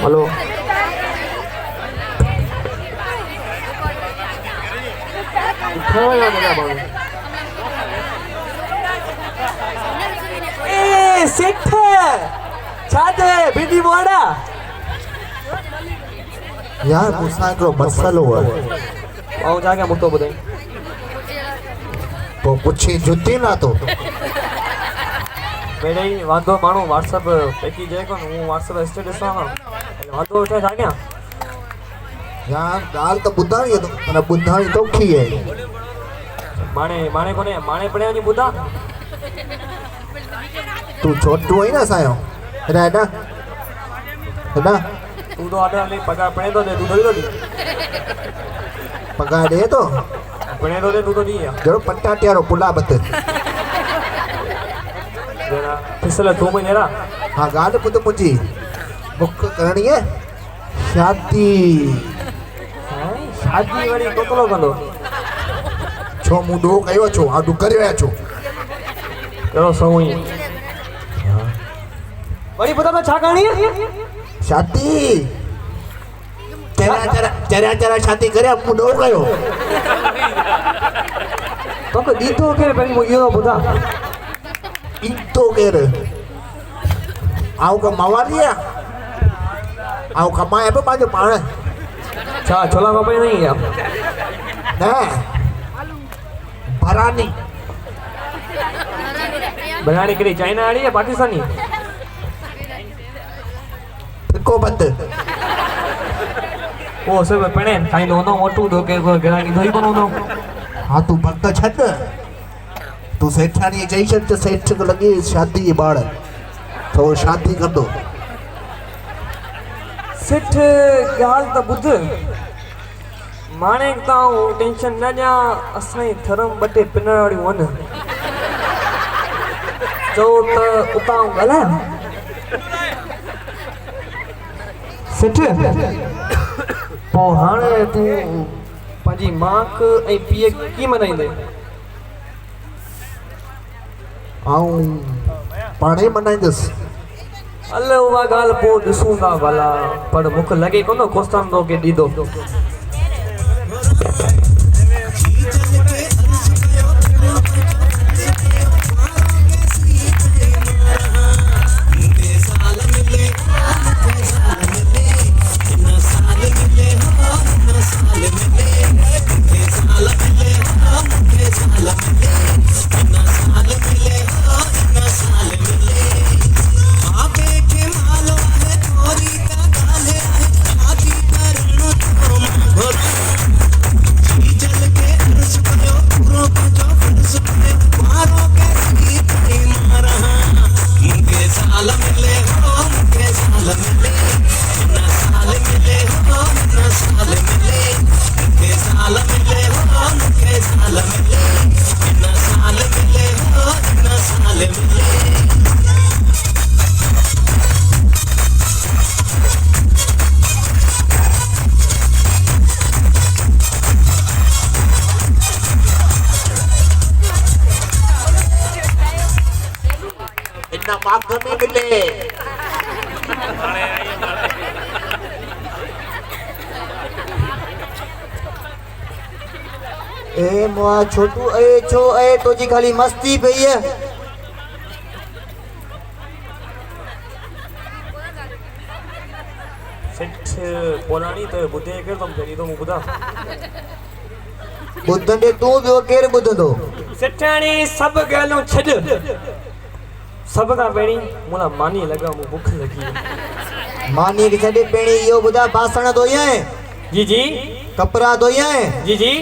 hello ए सेठ छाते BD बोड़ा यार मुसा हिकिड़ो मसलो आहे ऐं छा कयां मुतो ॿुधाई पोइ पुछी जुती ना तो पहिरीं वांदो माण्हू व्हाट्सअप पैकेज आहे कोन हूं व्हाट्सअप स्टेटस ॾिसां वांदो उठे छा कयां यार ॻाल्हि त ॿुधाणी माना ॿुधाणी तोखी आहे माणे कोन्हे माणे पढ़िया वञी ॿुधा तूं छोटू आहीं न असांजो हेॾा हेॾा हेॾा तूं तो आॾे हली पगार पढ़े थो ॾे तूं थोरी थो ॾी पगार ॾे थो पढ़े थो ॾे तूं थो ॾी जहिड़ो पटाटे वारो पुला बत फिसल तूं मुंहिंजी हेरा हा ॻाल्हि ॿुध मुंहिंजी बुक करणी आहे शादी शादी वरी कोतलो कंदो छो मूं ॾोह कयो छो आडू करे विया छो कहिड़ो सऊं ई वरी ॿुधा त छा करणी आहे शादी चरा शादी करे मूं ॾोह कयो तोखे ॾींदो केरु पहिरीं मूंखे इहो ॿुधा ॾींदो केरु आऊं का मवाली आहे आऊं कमाए पियो पंहिंजो पाण छा छोला खपे नहीं या न भरानी बनानी कहिड़ी चाइना वाली या पाकिस्तानी फिको बत ओ सब पणे खाईंदो हूंदो मोटू तो के गिराकी धोई कोन हूंदो हाँ तू बत छॾ तू सेठाणी चई छॾ त सेठ खे लॻे शादी जी ॿार त उहो शादी कंदो सेठ ॻाल्हि त ॿुध माणे तां टेंशन न ॾियां असांजी थरम ॿ टे पिनर वारियूं वञ चओ त उतां ॻाल्हायां सेठ पोइ हाणे तूं पंहिंजी माउ ऐं पीउ कीअं मनाईंदे ऐं पाणे ई मनाईंदुसि हल उहा ॻाल्हि पोइ ॾिसूं था भला पर मूंखे लॻे कोन कोस्तान तो के ॾींदो इतना मार्ग में मिले ए मुआ छोटू ए छो ए तुझी खाली मस्ती पई है सेठ पोलानी त ॿुधे केरु तुम पहिरीं तो मूं ॿुधा ॿुधंदे तूं ॿियो केरु ॿुधंदो सेठाणी सभु ॻाल्हियूं छॾ सभ खां पहिरीं मुला मानी लॻा मूं बुख लॻी मानी खे छॾे पहिरीं इहो ॿुधा बासण धोई आहीं जी जी कपिड़ा धोई आहीं जी जी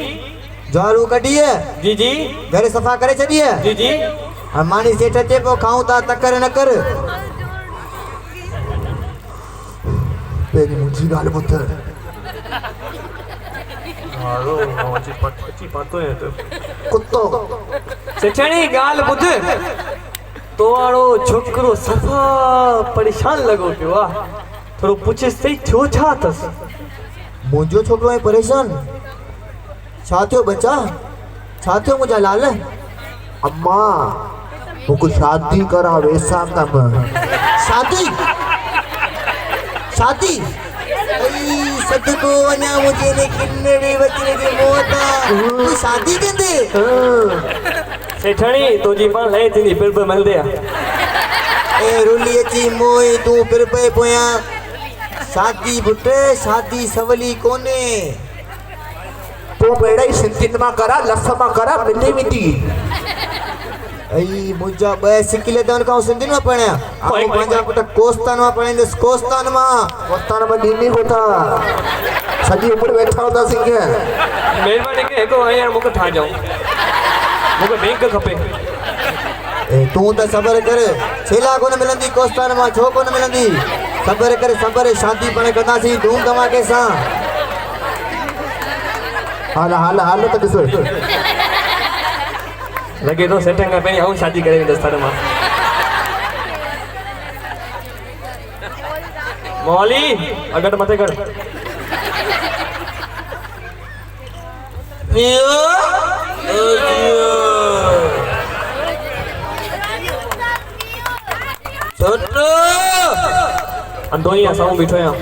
झाड़ू कढी है जी जी घर सफ़ा करे छॾी है जी जी और मानी सेठ अचे पियो खाऊं था तकर न कर पहिरीं मुंहिंजी ॻाल्हि ॿुध हारो अची पातो है तो कुत्तो सेठाणी ॻाल्हि ॿुध तो वारो छोकिरो सफ़ा परेशान लॻो पियो आहे थोरो पुछेसि सही थियो छा अथसि मुंहिंजो छोकिरो आहे परेशान छा थियो बच्चा छा थियो मुंहिंजा लाल अम्मा मुझको शादी करा वैसा कम शादी शादी अई सदको वञा मुझे ने किन्नड़ी बचने की मोता तू शादी कंदे सेठाणी तुझी पाण लहे थींदी पिल पे मिलंदे आ ए रुली अची मोई तू फिर पे पोया शादी बुटे शादी सवली कोने तो बेड़ा ही सिंधिन मां करा लस मां करा मिली मिटी अई मुझा बे सिकिले दन का सिंधिन में पढ़या कोई- आ पंजा पुट कोस्तान में पढ़ेंदस कोस्तान में वस्तान में दीनी होता सजी उम्र बैठा होता सिंह महिरबानी के हिकु हाणे मूंखे ठा जाऊं मूंखे बैंक खपे ए तू त सबर कर छेला कोन मिलंदी कोस्तान में छो कोन मिलंदी सबर कर सबर शादी पण कंदासी धूम धमाके सां हाल हाल हाल तो ॾिसो लॻे थो सेठ खां पहिरीं आऊं शादी करे वेंदसि थाने मां मौली अगट मथे कर छोटो अंदोई असां बीठो आहियां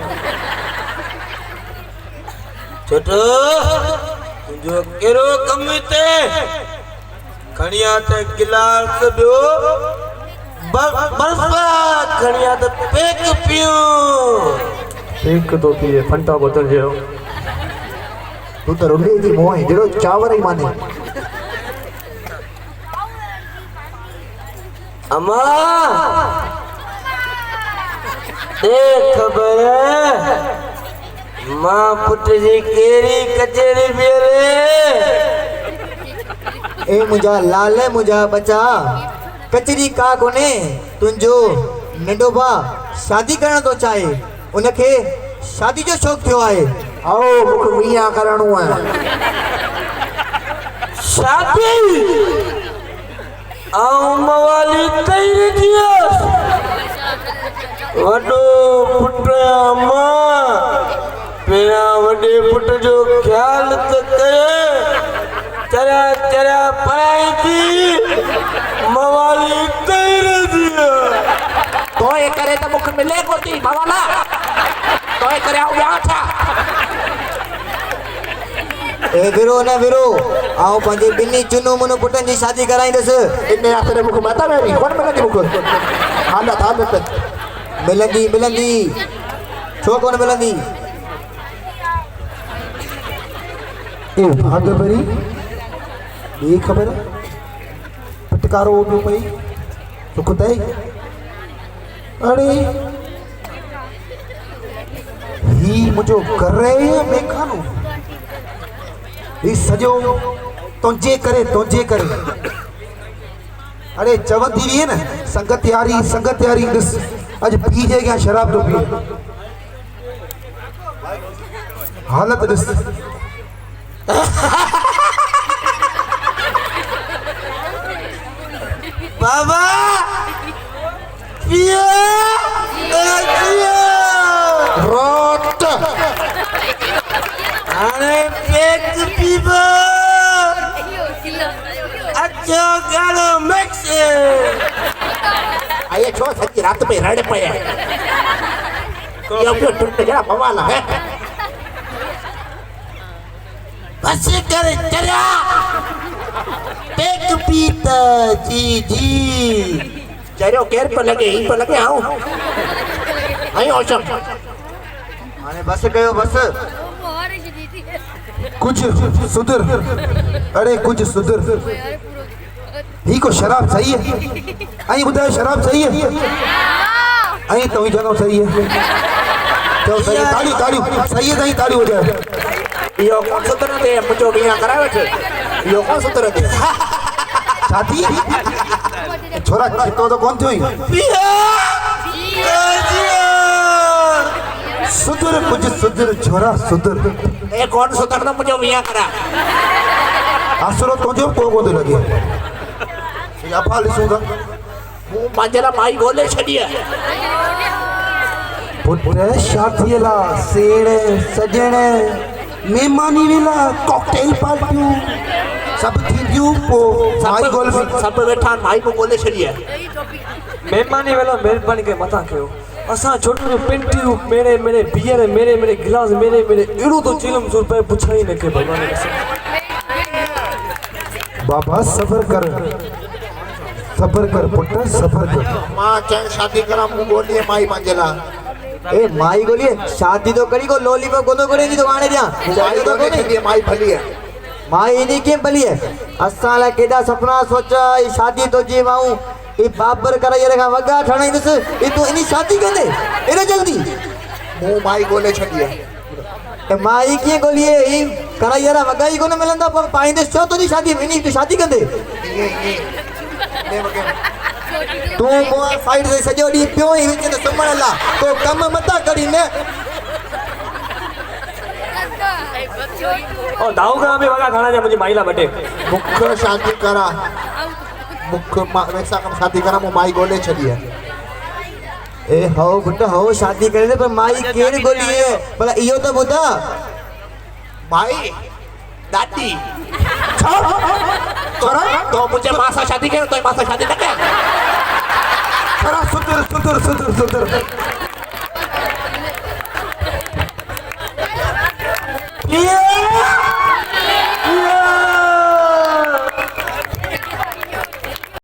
छोटो तुंहिंजो कहिड़ो कमु हिते खणिया त गिलास ॿियो बर्फ खणिया त पेक पियो एक तो पिए फंटा बोतल जहिड़ो तू तो रुली जी मोह जहिड़ो चांवर ई माने अम्मा दे ख़बर मां पुट जी कहिड़ी कचेरी बीहरे ए मुंहिंजा लाल मुंहिंजा बचा कचरी का कोने तुंहिंजो नंढो भाउ शादी करण थो चाहे उनखे शादी जो शौक़ थियो आहे आओ मुख मियां करणो है शादी आऊं मवाली तई थियस वॾो पुट मां पहिरियां वॾे पुट जो ख़्यालु त करे चरिया चरिया पढ़ाई थी मवाली तई थियस तो ये करे तो मुख मिले कोती भवाला तो ये करे आओ यहाँ था ए विरो न विरो आऊं पंहिंजे ॿिन्ही चुनो मुनो पुटनि जी शादी कराईंदसि इन्हें आखिर मुख माता में भी कौन मिला मुख हालत हालत मिलंदी मिलंदी छो कोन मिलंदी ए भाग भरी ये खबर पटकारो भी पई सुख तई अरे ही मुझो कर रहे हैं मैं खानो ही सजो तुझे करे अरे चवंदी रही है ना संगत यारी ॾिस अज पी जे क्या शराब तो पी हालत ॾिस बाबा पिया रोट हाणे पेट पीबो अचो गालो मिक्स आये छो सच्ची रात में रड़ पे है ये अपने टूट गया भवाला है बस कर चला पेट पीता जी चलो केर पर लगे ही पर लगे आओ आई औसम हाणे बस कयो बस कुछ सुधर अरे कुछ सुधर ही को शराब सही है आई बुधायो शराब सही है आई तो ही जगह सही है तो सही है ताली ताली सही है ताली हो जाए यो कौन सुधर दे मुझे बिना करावे थे यो कौन सुधर दे शादी छोरा तो कौन थी सुधर कुछ सुधर छोरा सुधर ए कौन सुधर तो मुझे बिना करा आसरो तुझे को लगे या फाल सुगा मु मांजला माई गोले छडिया पुत्र शादीला सेड़ सजण मेहमानी वेला कॉकटेल पार्टियूं सब थी दियो पो माई गोल सब वेठा माई को बोले छड़िए महिरबानी वेलो महिरबानी के मथा कयो असां छोटो पेंटियूं मेरे मेरे बियर मेरे मेरे गिलास मेरे मेरे एड़ो तो चिलम सुर पे पुछाई न के भगवान के बाबा सबर कर पुट सबर कर मां चैन शादी करा मु बोलिए माई मांजेला ए माई गोलिए शादी तो करी को लोली पे गोदो करे नहीं तो आने दिया माई तो बोले छड़िए माई भली है माई इन्हीं के भली है असां ला केदा सपना सोचा ई शादी तो जी माऊ ई बाबर करे ये का वगा ठणाई दस ई तो इनी शादी कंदे एरे जल्दी मु माई बोले छड़िए ए माई की गोलिए ई करा यारा वगा ही कोन मिलंदा पर पाइंदे छो तो जी शादी इनी तो शादी कंदे ये वगे तू मो साइड से सजो डी पियो ही विच ते सुमण ला तो कम मता करी ने ओ दाऊ का में वगा खाना जा मुझे माइला बटे मुख शादी करा मुख वैसा कम शादी करा मु माई बोले छड़िए ए हो गुट हो शादी करे ने पर माई केड़ गोलिए भला इयो तो बुधा भाई दादी तो मुझे मां से शादी करे तो मां से शादी न करे सुधर